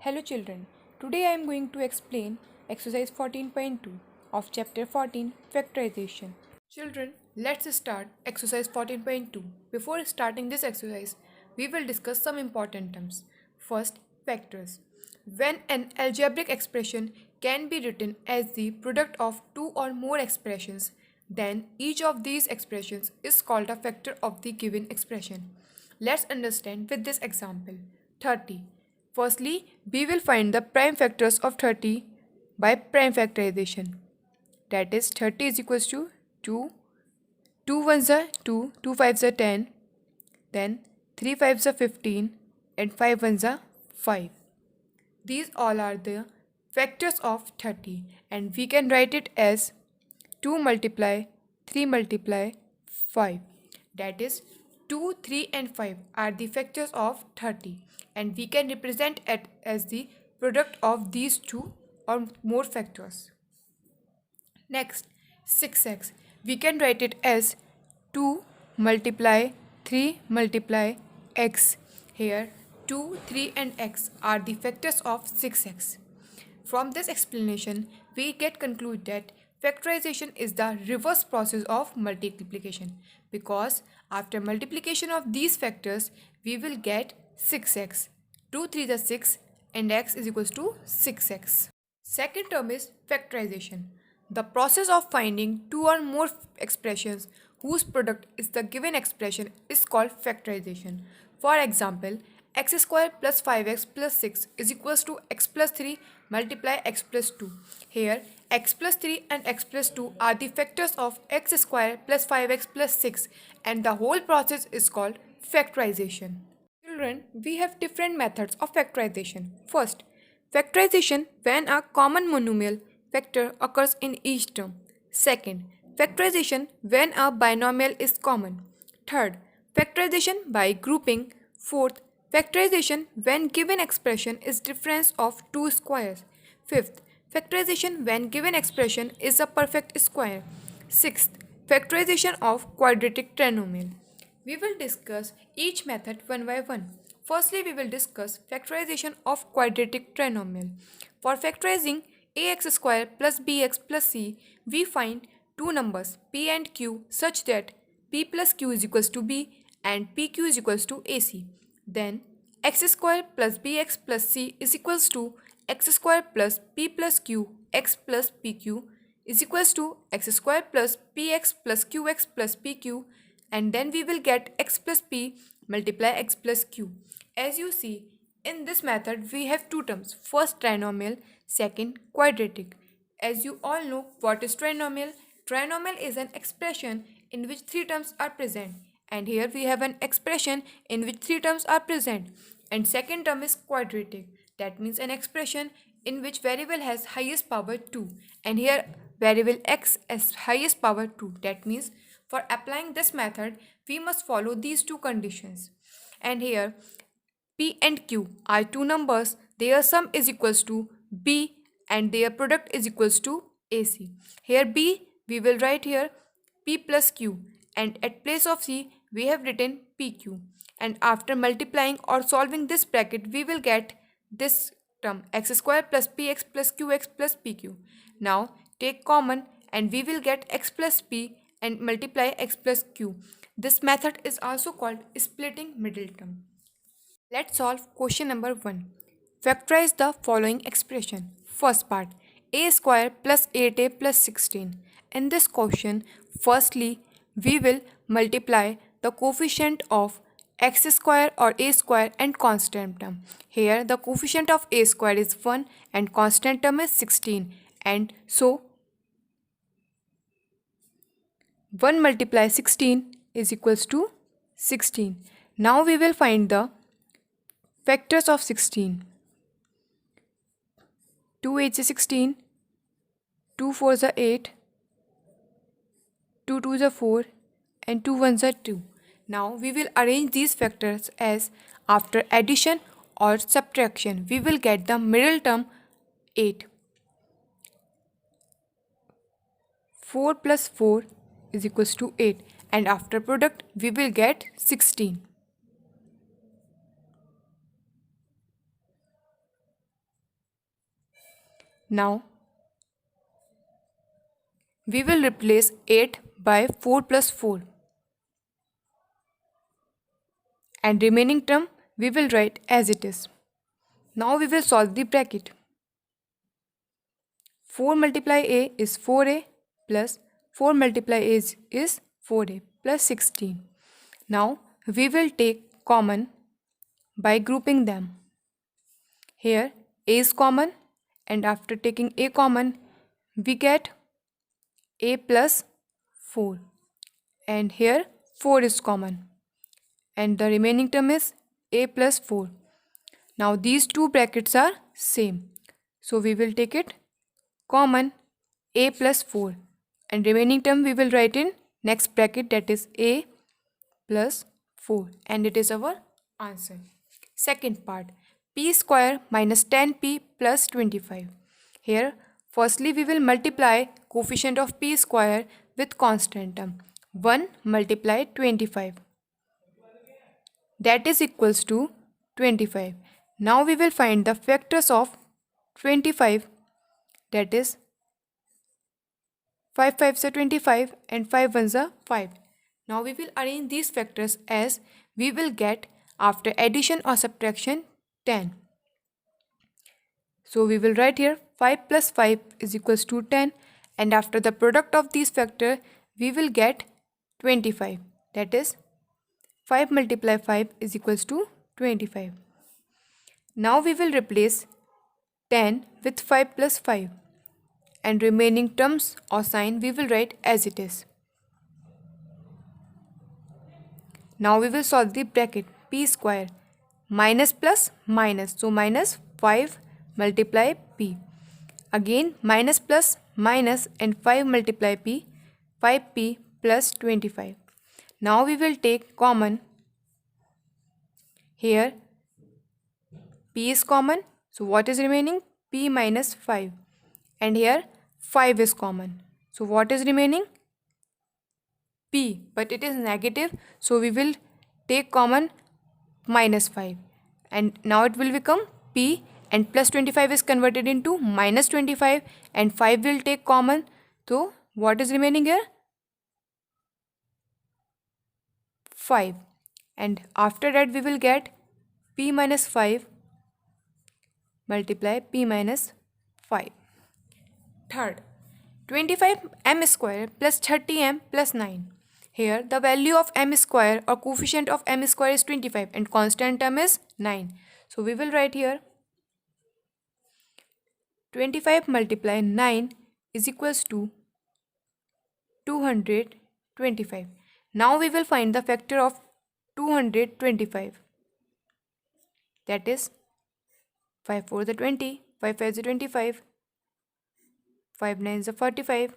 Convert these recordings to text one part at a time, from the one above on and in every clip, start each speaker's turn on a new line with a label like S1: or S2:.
S1: Hello children, today I am going to explain exercise 14.2 of chapter 14 factorization. Children, let's start exercise 14.2. Before starting this exercise, we will discuss some important terms. First, factors. When an algebraic expression can be written as the product of two or more expressions, then each of these expressions is called a factor of the given expression. Let's understand with this example. 30. Firstly, we will find the prime factors of 30 by prime factorization. That is 30 is equals to 2, 2 ones are 2, 2 fives are 10, then 3 fives are 15 and 5 ones are 5. These all are the factors of 30 and we can write it as 2 multiply 3 multiply 5. That is 2, 3 and 5 are the factors of 30 and we can represent it as the product of these two or more factors. Next, 6x. We can write it as 2 multiply 3 multiply x. Here 2, 3 and x are the factors of 6x. From this explanation, we get conclude that factorization is the reverse process of multiplication because after multiplication of these factors, we will get 6x. 2, 3 is 6 and x is equals to 6x. Second term is factorization. The process of finding two or more expressions whose product is the given expression is called factorization. For example, x square plus 5x plus 6 is equals to x plus 3 multiply x plus 2. Here, x plus 3 and x plus 2 are the factors of x square plus 5x plus 6 and the whole process is called factorization. Children, we have different methods of factorization. First, factorization when a common monomial factor occurs in each term. Second, factorization when a binomial is common. Third, factorization by grouping. Fourth, factorization when given expression is difference of two squares. Fifth, factorization when given expression is a perfect square. Sixth, factorization of quadratic trinomial. We will discuss each method one by one. Firstly, we will discuss factorization of quadratic trinomial. For factorizing ax square plus bx plus c, we find two numbers p and q such that p plus q is equals to b and pq is equals to ac. Then x square plus bx plus c is equals to x square plus p plus q x plus pq is equals to x square plus px plus qx plus pq, and then we will get x plus p multiply x plus q. As you see, in this method we have two terms. First trinomial, second quadratic. As you all know what is trinomial. Trinomial is an expression in which three terms are present, and here we have an expression in which three terms are present. And second term is quadratic. That means an expression in which variable has highest power 2, and here variable x has highest power 2. That means for applying this method, we must follow these two conditions. And here, p and q are two numbers. Their sum is equals to b and their product is equals to ac. Here b, we will write here p plus q, and at place of c, we have written pq. And after multiplying or solving this bracket, we will get this term x square plus px plus qx plus pq. Now take common and we will get x plus p and multiply x plus q. This method is also called splitting middle term. Let's solve question number 1. Factorize the following expression. First part, a square plus 8a plus 16. In this question, firstly, we will multiply the coefficient of x square or a square and constant term. Here the coefficient of a square is 1 and constant term is 16, and so 1 multiply 16 is equals to 16. Now we will find the factors of 16. 2 8 is 16, 2 4 is 8, 2 2 is 4 and 2 1 is 2. Now we will arrange these factors as after addition or subtraction we will get the middle term 8. 4 plus 4 is equals to 8, and after product we will get 16. Now we will replace 8 by 4 plus 4, and remaining term we will write as it is. Now we will solve the bracket. 4 multiply a is 4a plus 4 multiply a is 4a plus 16. Now we will take common by grouping them. Here a is common, and after taking a common we get a plus 4, and here 4 is common, and the remaining term is a plus 4. Now these two brackets are same, so we will take it common a plus 4, and remaining term we will write in next bracket, that is a plus 4, and it is our answer. Second part, p square minus 10p plus 25. Here firstly we will multiply coefficient of p square with constant term. 1 multiply 25, that is equals to 25. Now we will find the factors of 25, that is 5 5s are 25 and 5 1s are 5. Now we will arrange these factors as we will get after addition or subtraction 10. So we will write here 5 plus 5 is equals to 10, and after the product of these factors we will get 25, that is 5 multiply 5 is equals to 25. Now we will replace 10 with 5 plus 5, and remaining terms or sign we will write as it is. Now we will solve the bracket. P square minus plus minus, so minus 5 multiply p. Again minus plus minus, and 5 multiply p, 5p plus 25. Now we will take common. Here p is common, so what is remaining? P minus 5, and here 5 is common, so what is remaining? P, but it is negative, so we will take common minus 5, and now it will become p, and plus 25 is converted into minus 25, and 5 will take common, so what is remaining here? 5, and after that we will get p minus 5 multiply p minus 5. Third, 25m square plus 30m plus 9. Here the value of m square or coefficient of m square is 25 and constant term is 9. So we will write here 25 multiply 9 is equals to 225. Now we will find the factor of 225, that is 5 4 is 20, 5 5 is 25, 5 9 is 45,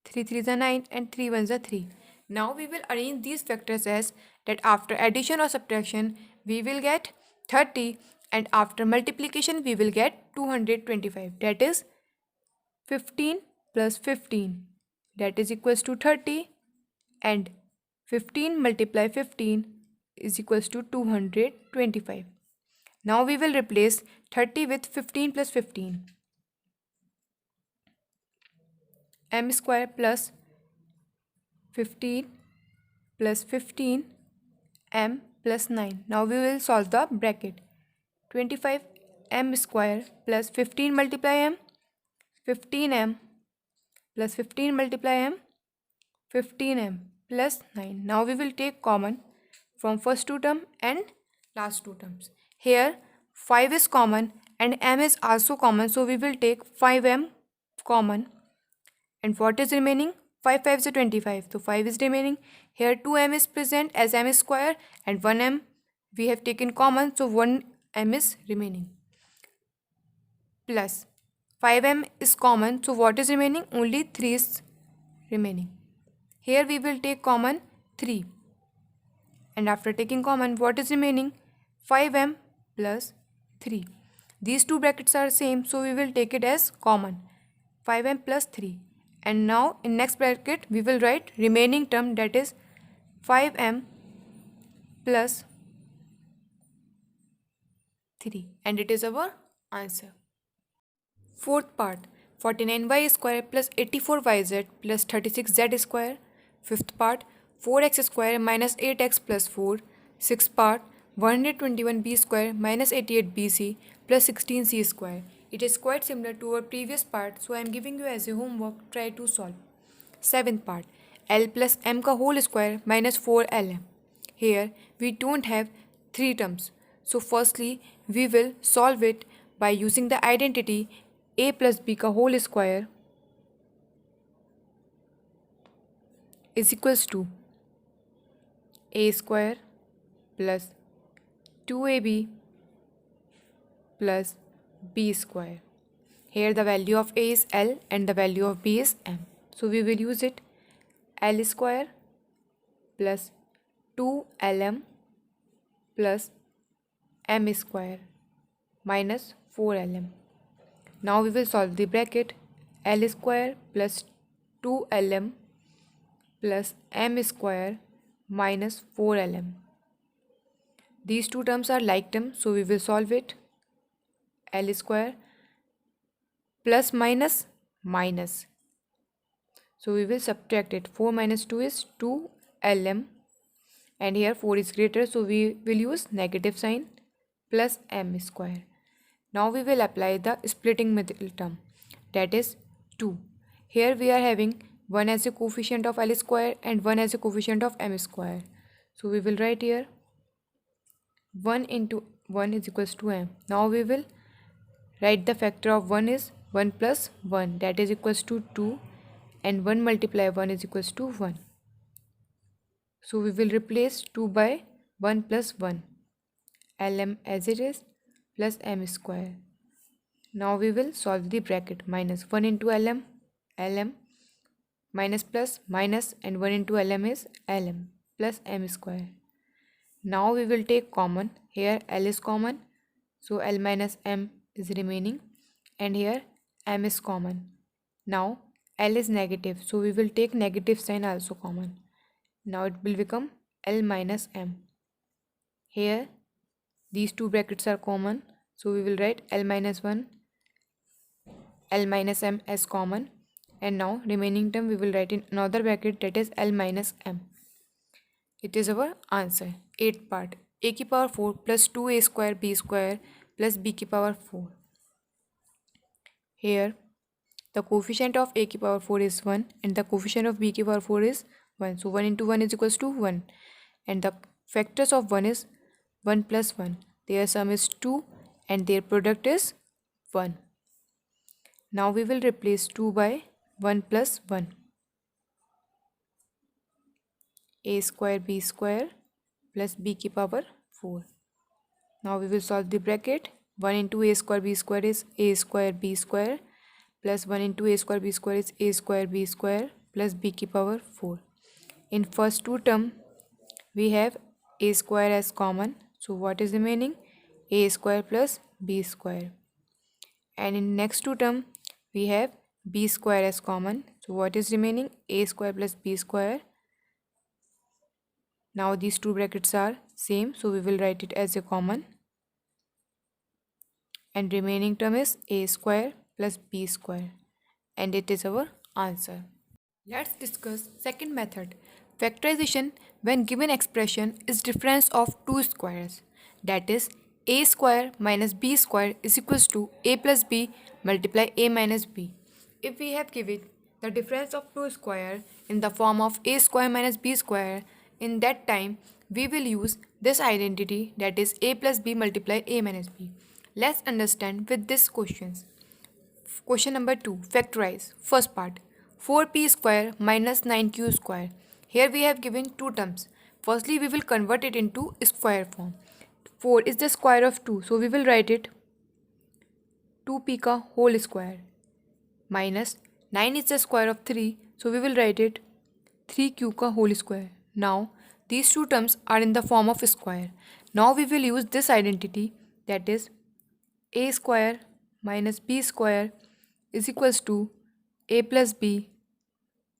S1: 3 3 is 9, and 3 1 is 3. Now we will arrange these factors as that after addition or subtraction we will get 30, and after multiplication we will get 225, that is 15 plus 15, that is equals to 30, and 15 multiply 15 is equals to 225. Now we will replace 30 with 15 plus 15. M square plus 15 plus 15 m plus 9. Now we will solve the bracket. 25 m square plus 15 multiply m, 15m plus 15 multiply m, 15m plus 9. Now we will take common from first two term and last two terms. Here 5 is common and m is also common, so we will take 5m common, and what is remaining? 5 5 is 25, so 5 is remaining. Here 2m is present as m square, and 1m we have taken common, so 1m is remaining, plus 5m is common, so what is remaining? Only 3 is remaining. Here we will take common 3, and after taking common, what is remaining? 5m plus 3. These two brackets are same, so we will take it as common, 5m plus 3. And now in next bracket we will write remaining term, that is 5m plus 3, and it is our answer. Fourth part, 49y square plus 84yz plus 36z square. Fifth part, 4x square minus 8x plus 4. Sixth part, 121b square minus 88bc plus 16c square. It is quite similar to our previous part, so I am giving you as a homework, try to solve. Seventh part, L plus m ka whole square minus 4lm. Here we don't have three terms. So firstly we will solve it by using the identity a plus b ka whole square is equals to a square plus 2ab plus b square. Here the value of a is L and the value of b is m. So we will use it L square plus 2lm plus m square minus 4lm. Now we will solve the bracket L square plus 2lm plus m square minus 4lm. These two terms are like terms, so we will solve it. L square plus minus minus. So we will subtract it. 4 minus 2 is 2lm and here 4 is greater, so we will use negative sign plus m square. Now we will apply the splitting middle term, that is 2. Here we are having 1 as a coefficient of L square and 1 as a coefficient of m square. So we will write here 1 into 1 is equals to m. Now we will write the factor of 1 is 1 plus 1, that is equals to 2, and 1 multiply 1 is equals to 1. So we will replace 2 by 1 plus 1, lm as it is plus m square. Now we will solve the bracket. Minus 1 into lm, lm minus plus minus, and 1 into lm is lm plus m square. Now we will take common. Here L is common, so L minus m is remaining, and here m is common. Now L is negative, so we will take negative sign also common. Now it will become L minus m. Here these two brackets are common, so we will write L minus 1, L minus m as common, and now remaining term we will write in another bracket, that is L minus m. It is our answer. 8th part, a की power 4 plus 2a square b square plus b की power 4. Here the coefficient of a की power 4 is 1 and the coefficient of b की power 4 is 1. So 1 into 1 is equals to 1, and the factors of 1 is 1 plus 1. Their sum is 2 and their product is 1. Now we will replace 2 by 1 plus 1. A square b square plus b की power 4. Now we will solve the bracket. 1 into a square b square is a square b square plus 1 into a square b square is a square b square plus b की power 4. In first two term we have a square as common, so what is remaining? A square plus b square. And in next two term we have b square as common, so what is remaining? A square plus b square. Now these two brackets are same, so we will write it as a common, and remaining term is a square plus b square, and it is our answer. Let's discuss second method. Factorization when given expression is difference of two squares, that is a square minus b square is equals to a plus b multiply a minus b. If we have given the difference of two square in the form of a square minus b square, in that time we will use this identity, that is a plus b multiply a minus b. Let's understand with these questions. Question number 2, factorize. First part, 4p square minus 9q square. Here we have given two terms. Firstly we will convert it into square form. 4 is the square of 2, so we will write it 2p ka whole square, minus 9 is the square of 3, so we will write it 3q ka whole square. Now these two terms are in the form of square. Now we will use this identity, that is a square minus b square is equals to a plus b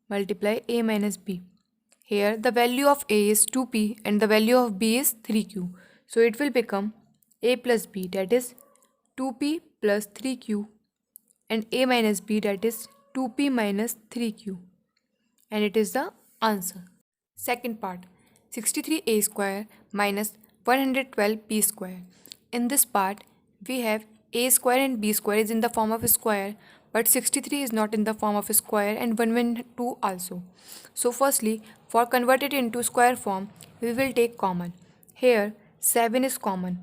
S1: multiply a minus b. Here the value of a is 2p and the value of b is 3q. So it will become a plus b, that is 2p plus 3q and a minus b, that is 2p minus 3q, and it is the answer. Second part, 63a square minus 112b square. In this part, we have a square and b square is in the form of a square, but 63 is not in the form of a square and 112 also. So firstly, for convert it into square form, we will take common. Here, 7 is common.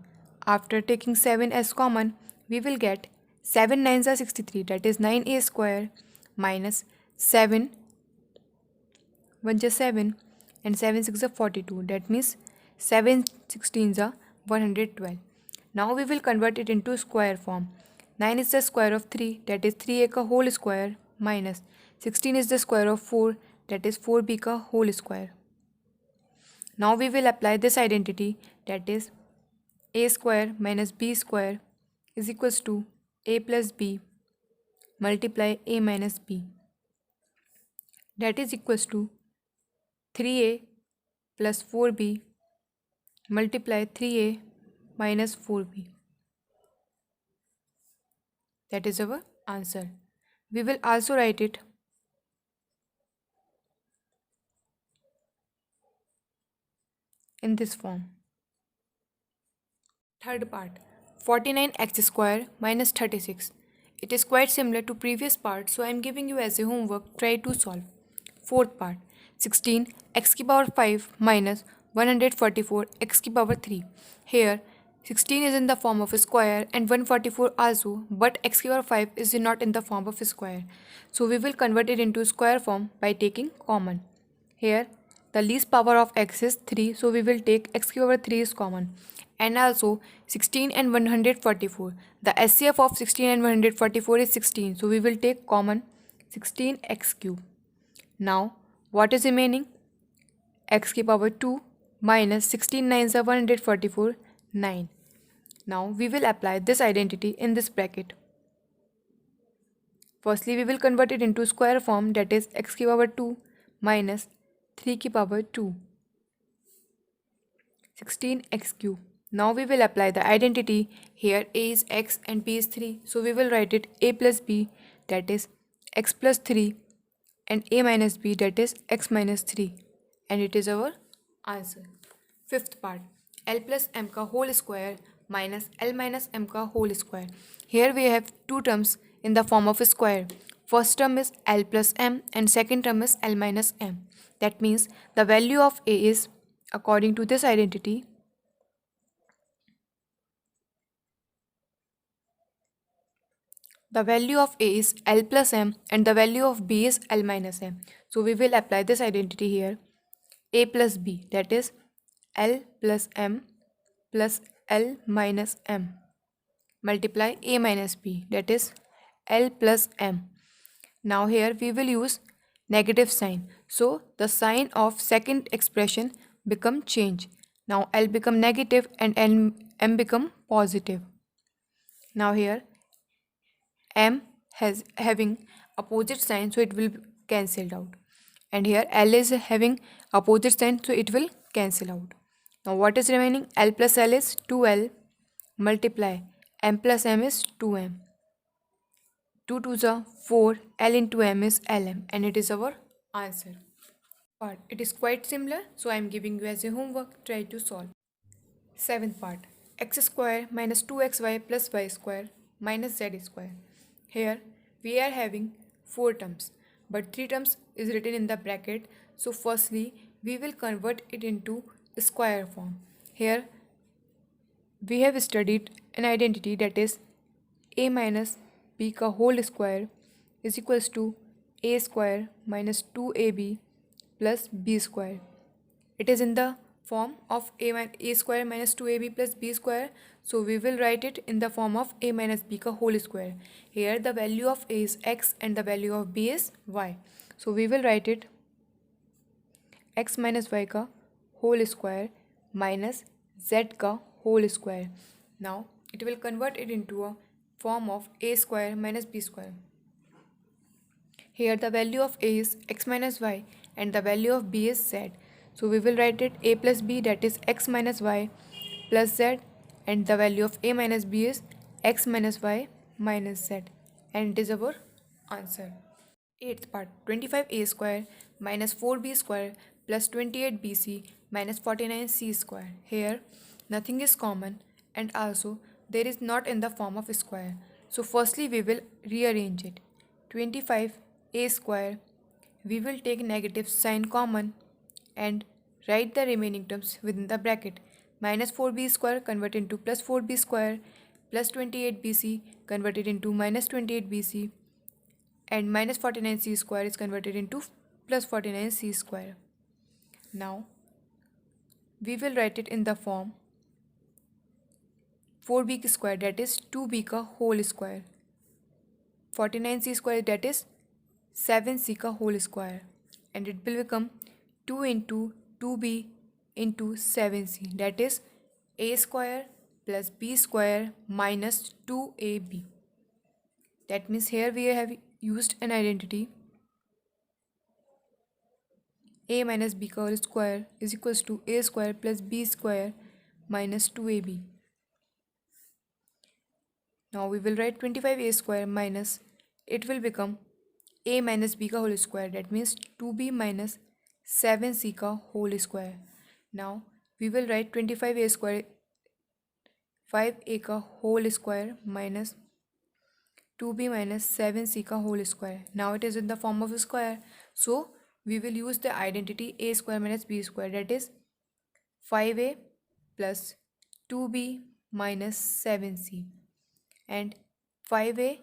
S1: After taking 7 as common, we will get 7 9s are 63, that is 9a square minus 7 1 just 7 and 7 6 are 42, that means 7 16s are 112. Now we will convert it into square form. 9 is the square of 3, that is 3a ka whole square, minus 16 is the square of 4, that is 4b ka whole square. Now we will apply this identity, that is a square minus b square is equals to a plus b multiply a minus b, that is equals to 3a plus 4b multiply 3a minus 4b. That is our answer. We will also write it in this form. Third part, 49x square minus 36. It is quite similar to previous part, so I am giving you as a homework, try to solve. Fourth part, 16 x की power 5 minus 144 x की power 3. Here 16 is in the form of a square and 144 also, but x की power 5 is not in the form of a square. So we will convert it into square form by taking common. Here the least power of x is 3, so we will take x की power 3 is common. And also 16 and 144. The SCF of 16 and 144 is 16, so we will take common 16x cube. Now, what is remaining? X की power 2 minus 16 9s are 144, 9. Now, we will apply this identity in this bracket. Firstly, we will convert it into square form, that is x की power 2 minus 3 की power 2, 16x cube. Now we will apply the identity. Here a is x and b is 3. So we will write it a plus b, that is x plus 3, and a minus b, that is x minus 3. And it is our answer. Fifth part, l plus m ka whole square minus l minus m ka whole square. Here we have two terms in the form of a square. First term is l plus m and second term is l minus m. That means the value of a is, according to this identity, the value of a is l plus m and the value of b is l minus m. So we will apply this identity here. A plus b, that is l plus m plus l minus m multiply a minus b, that is l plus m. Now here we will use negative sign. So the sign of second expression become change. Now l become negative and m become positive. Now here m has having opposite sign, so it will cancelled out. And here l is having opposite sign, so it will cancel out. Now what is remaining? L plus l is 2l multiply m plus m is 2m. 2 2s are 4, l into m is lm, and it is our answer. But it is quite similar, so I am giving you as a homework, try to solve. Seventh part, x square minus 2xy plus y square minus z square. Here we are having 4 terms, but 3 terms is written in the bracket. So firstly we will convert it into square form. Here we have studied an identity, that is a minus b ka whole square is equals to a square minus 2ab plus b square. It is in the form of a square minus 2ab plus b square, so we will write it in the form of a minus b ka whole square. Here the value of a is x and the value of b is y, so we will write it x minus y ka whole square minus z ka whole square. Now it will convert it into a form of a square minus b square. Here the value of a is x minus y and the value of b is z. So we will write it a plus b, that is x minus y plus z, and the value of a minus b is x minus y minus z. and it is our answer. Eighth part, 25a square minus 4b square plus 28bc minus 49c square. Here nothing is common and also there is not in the form of square. So firstly we will rearrange it. 25a square, we will take negative sign common and write the remaining terms within the bracket. Minus 4b square converted into plus 4b square plus 28bc converted into minus 28bc and minus 49c square is converted into plus 49c square. Now we will write it in the form 4b square, that is 2b ka whole square, 49c square, that is 7c ka whole square, and it will become 2 into 2b into 7c, that is a square plus b square minus 2ab. That means here we have used an identity a minus b ka whole square is equals to a square plus b square minus 2ab. Now we will write 25a square minus, it will become a minus b ka whole square, that means 2b minus 7c ka whole square. Now we will write 25a square 5a ka whole square minus 2b minus 7c ka whole square. Now it is in the form of a square, so we will use the identity a square minus b square, that is 5a plus 2b minus 7c and 5a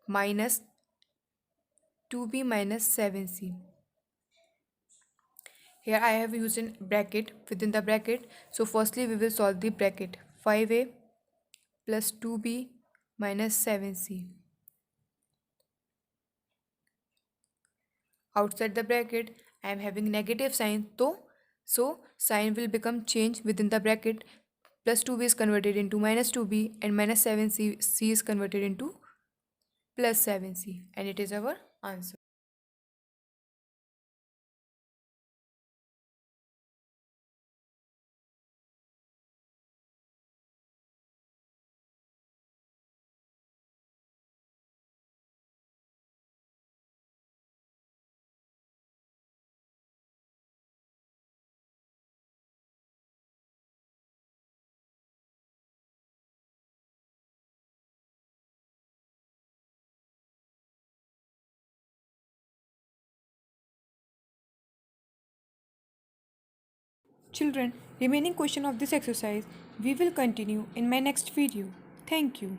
S1: minus 2b minus 7c. Here I have used in bracket within the bracket. So firstly we will solve the bracket 5a plus 2b minus 7c. Outside the bracket I am having negative sign, so sign will become change within the bracket. Plus 2b is converted into minus 2b and minus 7c is converted into plus 7c, and it is our answer. Children, remaining question of this exercise we will continue in my next video. Thank you.